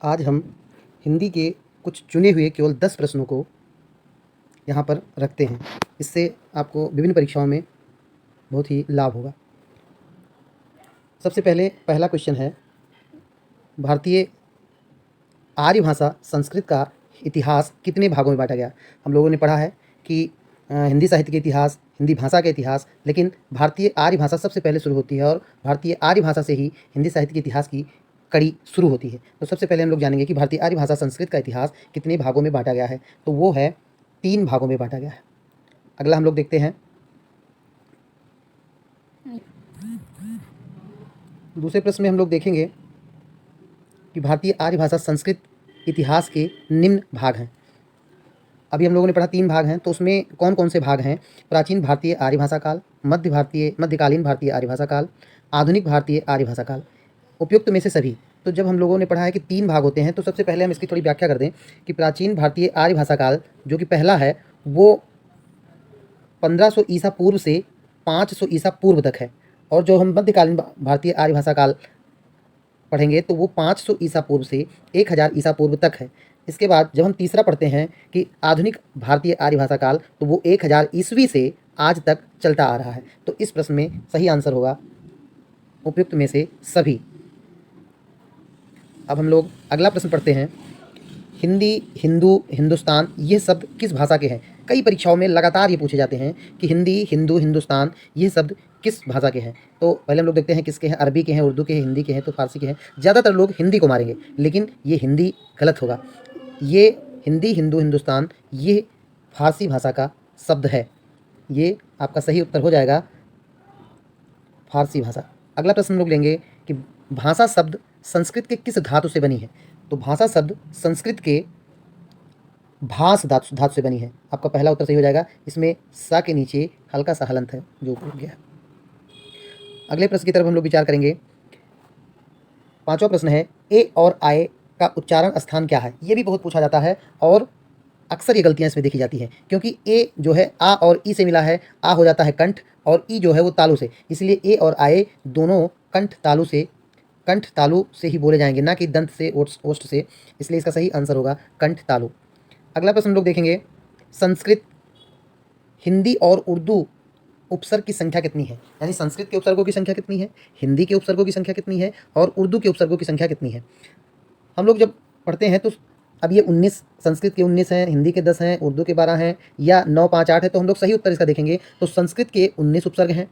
आज हम हिंदी के कुछ चुने हुए केवल 10 प्रश्नों को यहाँ पर रखते हैं। इससे आपको विभिन्न परीक्षाओं में बहुत ही लाभ होगा। सबसे पहले पहला क्वेश्चन है, भारतीय आर्य भाषा संस्कृत का इतिहास कितने भागों में बांटा गया। हम लोगों ने पढ़ा है कि हिंदी साहित्य के इतिहास, हिंदी भाषा का इतिहास, लेकिन भारतीय आर्य भाषा सबसे पहले शुरू होती है और भारतीय आर्य भाषा से ही हिंदी साहित्य के इतिहास की कड़ी शुरू होती है। तो सबसे पहले हम लोग जानेंगे कि भारतीय आर्य भाषा संस्कृत का इतिहास कितने भागों में बांटा गया है। तो वो है 3 भागों में बांटा गया है। अगला हम लोग देखते हैं, दूसरे प्रश्न में हम लोग देखेंगे कि भारतीय आर्य भाषा संस्कृत इतिहास के निम्न भाग हैं। अभी हम लोगों ने पढ़ा 3 भाग हैं, तो उसमें कौन कौन से भाग हैं? प्राचीन भारतीय आर्य भाषा काल, मध्यकालीन भारतीय आर्य भाषा काल, आधुनिक भारतीय आर्य भाषा काल, उपयुक्त में से सभी। तो जब हम लोगों ने पढ़ा है कि 3 भाग होते हैं, तो सबसे पहले हम इसकी थोड़ी व्याख्या कर दें कि प्राचीन भारतीय आर्य भाषा काल जो कि पहला है वो 1500 ईसा पूर्व से 500 ईसा पूर्व तक है, और जो हम मध्यकालीन भारतीय आर्य भाषा काल पढ़ेंगे तो वो 500 ईसा पूर्व से 1000 ईसा पूर्व तक है। इसके बाद जब हम तीसरा पढ़ते हैं कि आधुनिक भारतीय आर्य भाषा काल, तो वो 1000 ईस्वी से आज तक चलता आ रहा है। तो इस प्रश्न में सही आंसर होगा उपयुक्त में से सभी। अब हम लोग अगला प्रश्न पढ़ते हैं, हिंदी, हिंदू, हिंदुस्तान ये शब्द किस भाषा के हैं? कई परीक्षाओं में लगातार ये पूछे जाते हैं कि हिंदी, हिंदू, हिंदुस्तान ये शब्द किस भाषा के हैं। तो पहले हम लोग देखते हैं किसके हैं। अरबी के हैं, उर्दू के हैं, हिंदी के हैं, तो फारसी के हैं। ज़्यादातर लोग हिंदी को मारेंगे, लेकिन ये हिंदी गलत होगा। ये हिंदी, हिंदू, हिंदुस्तान ये फारसी भाषा का शब्द है। ये आपका सही उत्तर हो जाएगा फारसी भाषा। अगला प्रश्न हम लोग लेंगे कि भाषा शब्द संस्कृत के किस धातु से बनी है। तो भाषा शब्द संस्कृत के भास धातु से बनी है। आपका पहला उत्तर सही हो जाएगा। इसमें सा के नीचे हल्का सा हलंत है जो ऊपर गया है। अगले प्रश्न की तरफ हम लोग विचार करेंगे। 5वां प्रश्न है, ए और आए का उच्चारण स्थान क्या है? ये भी बहुत पूछा जाता है और अक्सर ये गलतियां इसमें देखी जाती हैं, क्योंकि ए जो है आ और ई से मिला है, आ हो जाता है कंठ और ई जो है वो तालु से। इसलिए ए और आए दोनों कंठ तालु से ही बोले जाएंगे, ना कि दंत से, ओष्ठ से। इसलिए इसका सही आंसर होगा कंठ तालु। अगला प्रश्न हम लोग देखेंगे, संस्कृत, हिंदी और उर्दू उपसर्ग की संख्या कितनी है? यानी संस्कृत के उपसर्गों की संख्या कितनी है, हिंदी के उपसर्गों की संख्या कितनी है और उर्दू के उपसर्गों की संख्या कितनी है? हम लोग जब पढ़ते हैं तो अब ये 19, संस्कृत के 19 हैं, हिंदी के 10 हैं, उर्दू के 12 हैं, या 9, 5, 8 है। तो हम लोग सही उत्तर इसका देखेंगे तो संस्कृत के 19 उपसर्ग हैं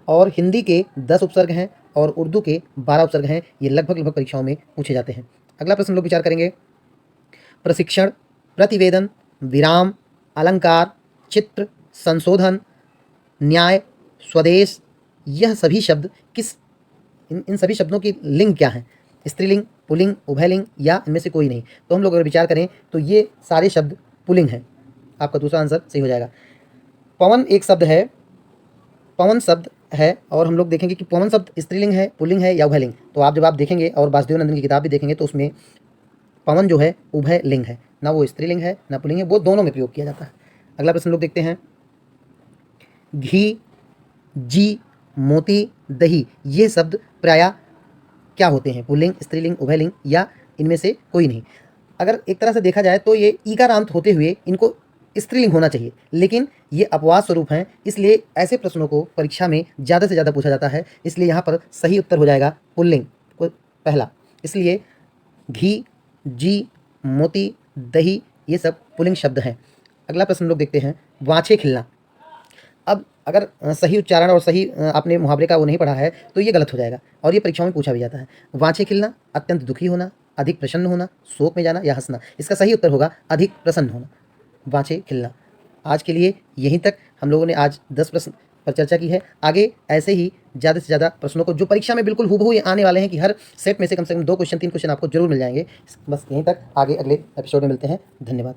और हिंदी के 10 उपसर्ग हैं और उर्दू के 12 उपसर्ग हैं। ये लगभग परीक्षाओं में पूछे जाते हैं। अगला प्रश्न हम लोग विचार करेंगे, प्रशिक्षण, प्रतिवेदन, विराम, अलंकार, चित्र, संशोधन, न्याय, स्वदेश, यह सभी शब्द किस, इन सभी शब्दों की लिंग क्या है? स्त्रीलिंग, पुल्लिंग, उभयलिंग या इनमें से कोई नहीं? तो हम लोग अगर विचार करें तो ये सारे शब्द पुल्लिंग हैं। आपका दूसरा आंसर सही हो जाएगा। पवन एक शब्द है, पवन शब्द है, और हम लोग देखेंगे कि पवन शब्द स्त्रीलिंग है, पुल्लिंग है या उभयलिंग। तो आप जब आप देखेंगे और वासुदेव नंदन की किताब भी देखेंगे तो उसमें पवन जो है उभय लिंग है, ना वो स्त्रीलिंग है ना पुल्लिंग है, वो दोनों में प्रयोग किया जाता है। अगला प्रश्न लोग देखते हैं, घी, जी, मोती, दही ये शब्द प्रायः क्या होते हैं? पुल्लिंग, स्त्रीलिंग, उभयलिंग या इनमें से कोई नहीं? अगर एक तरह से देखा जाए तो ये ईकारांत होते हुए इनको स्त्रीलिंग होना चाहिए, लेकिन ये अपवाद स्वरूप हैं, इसलिए ऐसे प्रश्नों को परीक्षा में ज़्यादा से ज़्यादा पूछा जाता है। इसलिए यहाँ पर सही उत्तर हो जाएगा पुल्लिंग को पहला। इसलिए घी, जी, मोती, दही ये सब पुल्लिंग शब्द हैं। अगला प्रश्न लोग देखते हैं, वाछे खिलना। अब अगर सही उच्चारण और सही आपने मुहावरे का वो नहीं पढ़ा है तो ये गलत हो जाएगा, और ये परीक्षाओं में पूछा भी जाता है। वाछे खिलना, अत्यंत दुखी होना, अधिक प्रसन्न होना, शोक में जाना या हंसना। इसका सही उत्तर होगा अधिक प्रसन्न होना, वाछे खिलना। आज के लिए यहीं तक हम लोगों ने आज 10 प्रश्न पर चर्चा की है। आगे ऐसे ही ज़्यादा से ज़्यादा प्रश्नों को जो परीक्षा में बिल्कुल हूबहू ये आने वाले हैं कि हर सेट में से कम 2 क्वेश्चन 3 क्वेश्चन आपको जरूर मिल जाएंगे। बस यहीं तक, आगे अगले एपिसोड में मिलते हैं। धन्यवाद।